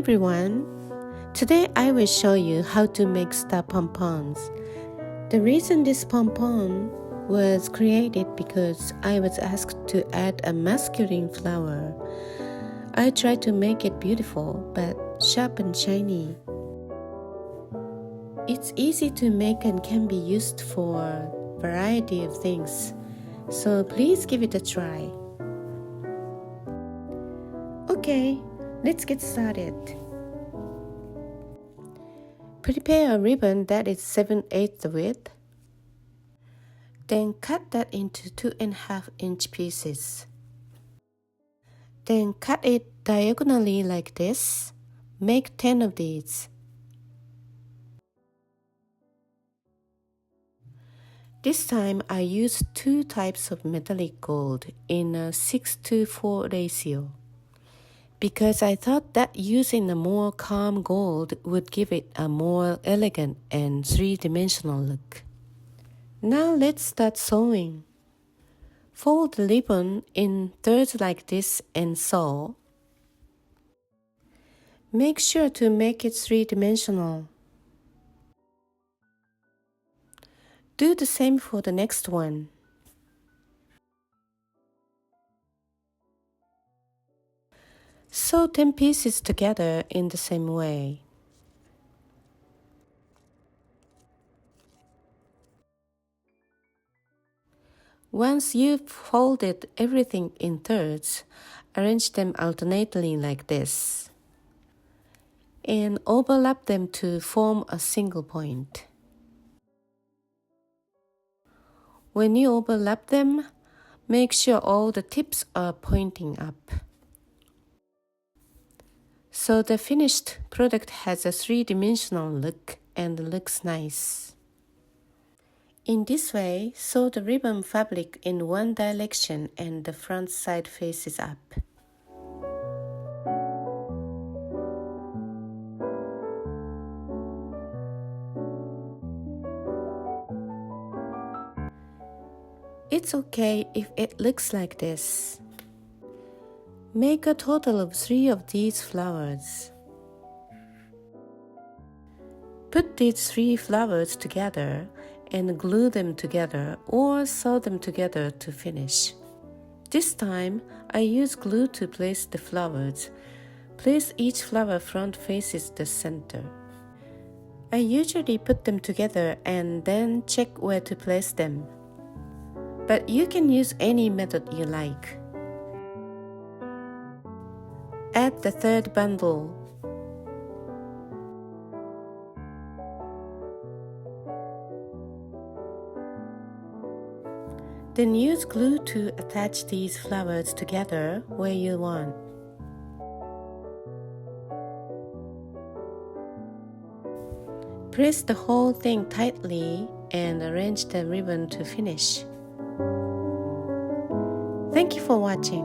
everyone! Today I will show you how to make Star Pom poms. The reason this pom-pom was created because I was asked to add a masculine flower. I tried to make it beautiful but sharp and shiny. It's easy to make and can be used for a variety of things, so please give it a try. Okay, let's get started. Prepare a ribbon that is 7/8 width. Then cut that into 2.5-inch pieces. Then cut it diagonally like this. Make 10 of these. This time I used 2 types of metallic gold in a 6:4 ratio, because I thought that using a more calm gold would give it a more elegant and 3-dimensional look. Now let's start sewing. Fold the ribbon in thirds like this and sew. Make sure to make it 3-dimensional. Do the same for the next one. Sew 10 pieces together in the same way. Once you've folded everything in thirds, arrange them alternately like this, and overlap them to form a single point. When you overlap them, make sure all the tips are pointing up. So the finished product has a 3-dimensional look and looks nice. In this way, sew the ribbon fabric in one direction and the front side faces up. It's okay if it looks like this. Make a total of 3 of these flowers. Put these 3 flowers together and glue them together or sew them together to finish. This time, I use glue to place the flowers. Place each flower front faces the center. I usually put them together and then check where to place them. But you can use any method you like. Add the third bundle. Then use glue to attach these flowers together where you want. Press the whole thing tightly and arrange the ribbon to finish. Thank you for watching.